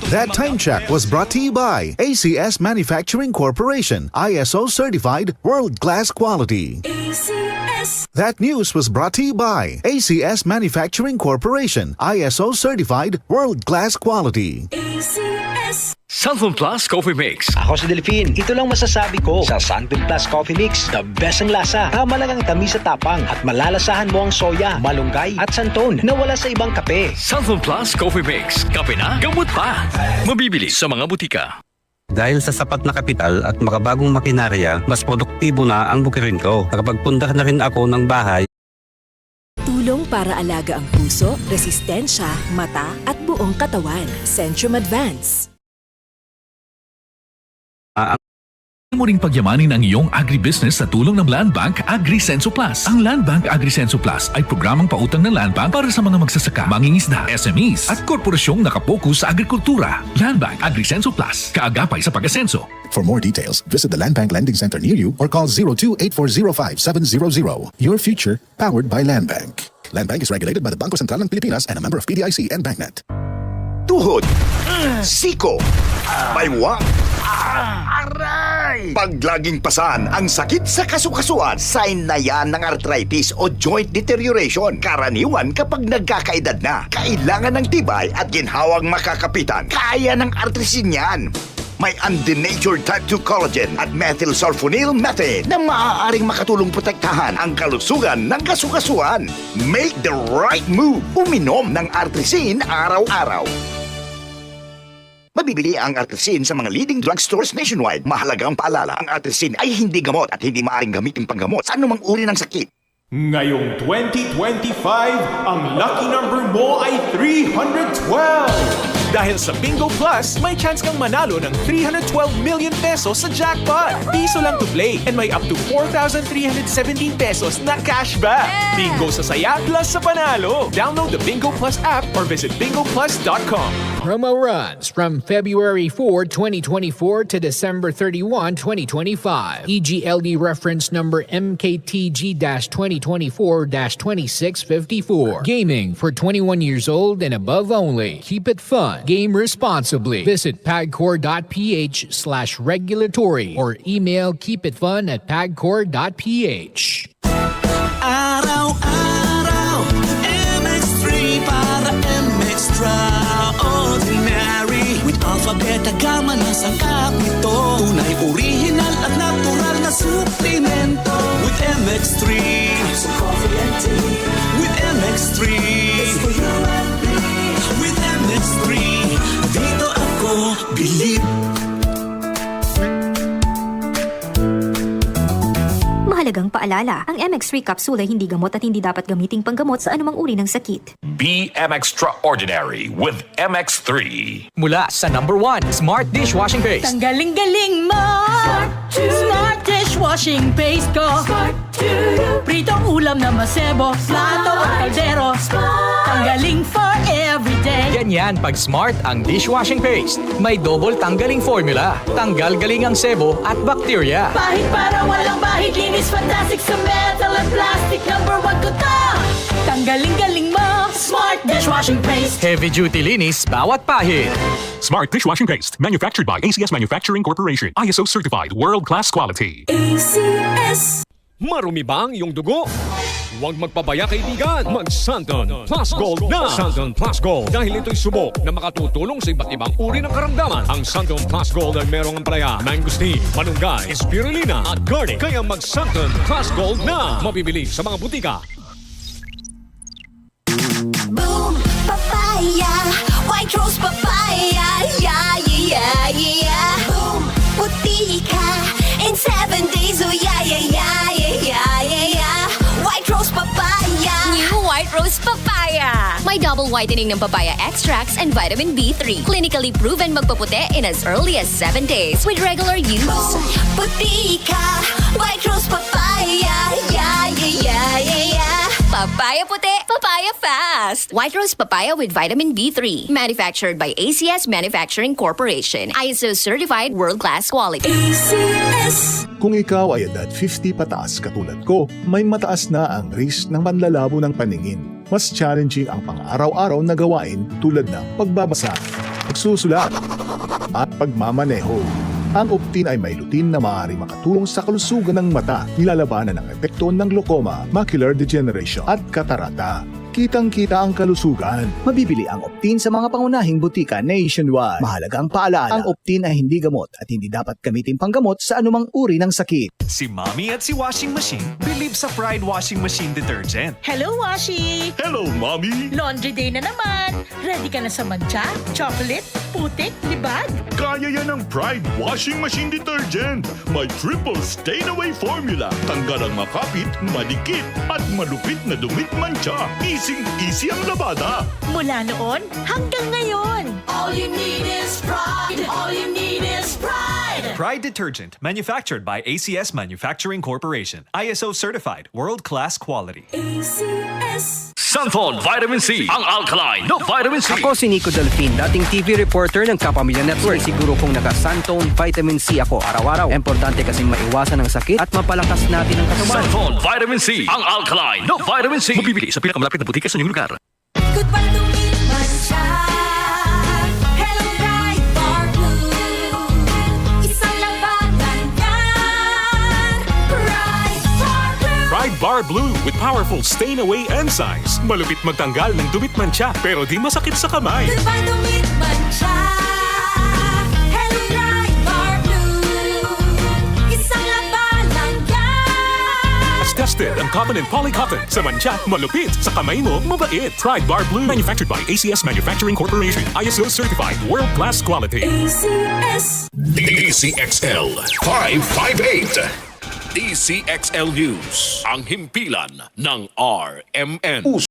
That time check was brought to you by ACS Manufacturing Corporation, ISO certified world-class quality. ACS. That news was brought to you by ACS Manufacturing Corporation, ISO certified world-class quality. ACS. Sunfilm Plus Coffee Mix. Ako si Delphine. Ito lang masasabi ko sa Sunfilm Plus Coffee Mix. The best ang lasa. Tama lang ang tamis sa tapang at malalasahan mo ang soya, malunggay at santon na wala sa ibang kape. Sunfilm Plus Coffee Mix. Kape na, gamot pa. Mabibili sa mga butika. Dahil sa sapat na kapital at makabagong makinarya, mas produktibo na ang bukirin ko. Nakapagpunta na rin ako ng bahay. Tulong para alaga ang puso, resistensya, mata at buong katawan. Centrum Advance. Mo ring pagyamanin ang iyong agribusiness sa tulong ng Land Bank AgriSenso Plus. Ang Land Bank AgriSenso Plus ay programang pautang ng Land Bank para sa mga magsasaka, mangingisda, SMEs at korporasyong nakapokus sa agrikultura. Land Bank AgriSenso Plus, kaagapay sa pag-asenso. For more details, visit the Land Bank Lending Center near you or call 02-8405-700. Your future, powered by Land Bank. Land Bank is regulated by the Bangko Sentral ng Pilipinas and a member of PDIC and BancNet. Tuhod, siko, baywang, aray! Pag laging pasan ang sakit sa kasukasuan, sign na yan ng arthritis o joint deterioration. Karaniwan kapag nagkakaedad na, kailangan ng tibay at ginhawang makakapitan. Kaya ng artrisin yan. May undenatured type 2 collagen at methylsulfonyl methane na maaaring makatulong protektahan ang kalusugan ng kasukasuan. Make the right move. Uminom ng artrisin araw-araw. Mabibili ang artrisin sa mga leading drugstores nationwide. Mahalagang paalala, ang artrisin ay hindi gamot at hindi maaaring gamitin panggamot sa anumang uri ng sakit. Ngayong 2025, ang lucky number mo ay 312! Dahil sa Bingo Plus, may chance kang manalo ng 312 million pesos sa jackpot. Piso lang to play and may up to 4,317 pesos na cashback. Bingo sa saya plus sa panalo. Download the Bingo Plus app or visit bingoplus.com. Promo runs from February 4, 2024 to December 31, 2025. EGLD reference number MKTG-2024-2654. Gaming for 21 years old and above only. Keep it fun. Game responsibly. Visit pagcor.ph/regulatory or email keepitfun@pagcor.ph. Araw-araw, MX3 para extraordinary. With alpha, beta, gamma na sangkap nito. Tunay, original at natural na suplemento. With MX3, so coffee and tea. With MX3, it's for you and me. With MX3, dito ako bilib. Mahalagang paalala, ang MX3 capsule ay hindi gamot at hindi dapat gamiting panggamot sa anumang uri ng sakit. Be Extraordinary with MX3. Mula sa number 1 Smart Dishwashing Paste. Tanggaling-galing mo! Smart Dishwashing Paste ko! Pritong ulam na masebo, plato at kaldero. Tanggaling for everyday. Ganyan pag Smart ang dishwashing paste. May double tanggaling formula. Tanggal galing ang sebo at bakterya. Bahid para walang bahid, linis fantastic sa metal at plastic. Number 1 ko to! Tanggaling-galing mo! Smart Dishwashing Paste. Heavy duty linis bawat pahid. Smart Dishwashing Paste. Manufactured by ACS Manufacturing Corporation. ISO certified world-class quality. ACS. Marumi ba ang iyong dugo? Huwag magpabaya, kaibigan. Mag-Santon Plus Gold na. Santon Plus Gold. Dahil ito'y subok na makatutulong sa iba't ibang uri ng karamdaman. Ang Santon Plus Gold ay merong ampalaya, mangosteen, malunggay, spirulina at garlic. Kaya mag-Santon Plus Gold na. Mabibili sa mga butika. Boom, papaya, white rose papaya, yeah, yeah, yeah. Boom, puti ka in 7 days, oh yeah, yeah, yeah, yeah, yeah, yeah. White rose papaya. New White Rose Papaya. May double whitening ng papaya extracts and vitamin B3. Clinically proven magpaputi in as early as 7 days with regular use. Boom, puti ka, white rose papaya, yeah, yeah, yeah, yeah, yeah. Papaya puti, papaya fast. White Rose Papaya with vitamin B3. Manufactured by ACS Manufacturing Corporation. ISO certified world-class quality. ACS. Kung ikaw ay edad 50 pataas katulad ko, may mataas na ang risk ng panlalabo ng paningin. Mas challenging ang pang-araw-araw na gawain tulad ng pagbabasa, pagsusulat, at pagmamaneho. Ang Optin ay may lutin na maaaring makatulong sa kalusugan ng mata, nilalabanan ang epekto ng glaucoma, macular degeneration at katarata. Kitang-kita ang kalusugan. Mabibili ang Optin sa mga pangunahing butika nationwide. Mahalagang paalala, ang Optin ay hindi gamot at hindi dapat gamitin panggamot sa anumang uri ng sakit. Si Mommy at si Washing Machine believe sa Pride Washing Machine Detergent. Hello, Washi! Hello, Mommy! Laundry day na naman! Ready ka na sa mancha, chocolate, putik, libag? Kaya yan ang Pride Washing Machine Detergent. May triple stain-away formula. Tanggal ang makapit, madikit, at malupit na dumit mancha. Easy ang labada. Mula noon hanggang ngayon. All you need is pride. All you need is pride. Pride Detergent, manufactured by ACS Manufacturing Corporation. ISO certified, world-class quality. ACS. Santon Vitamin C, ang alkaline no vitamin C. Ako si Nico Delfin, dating TV reporter ng Kapamilya Network. Siguro kong naka-Santon Vitamin C ako araw-araw. Importante kasing maiwasan ang sakit at mapalakas natin ang katawan. Santon Vitamin C, ang alkaline no vitamin C. Mabibili sa pinakamalapit na butika sa inyong lugar. Goodbye to me, mancha. Hello, bright bar blue. Isang labanan yan. Bright bar blue. Pride Bar Blue with powerful stain-away enzymes. Malupit magtanggal ng dumit mancha pero di masakit sa kamay. Goodbye to me, mancha. Hello, bright bar blue. Isang labanan yan. As tested ang cotton and polycotton. Sa mancha, malupit. Sa kamay mo, mabait. Pride Bar Blue. Manufactured by ACS Manufacturing Corporation. ISO certified. World-class quality. ACS. DCXL 558. DCXL News, ang himpilan ng RMN.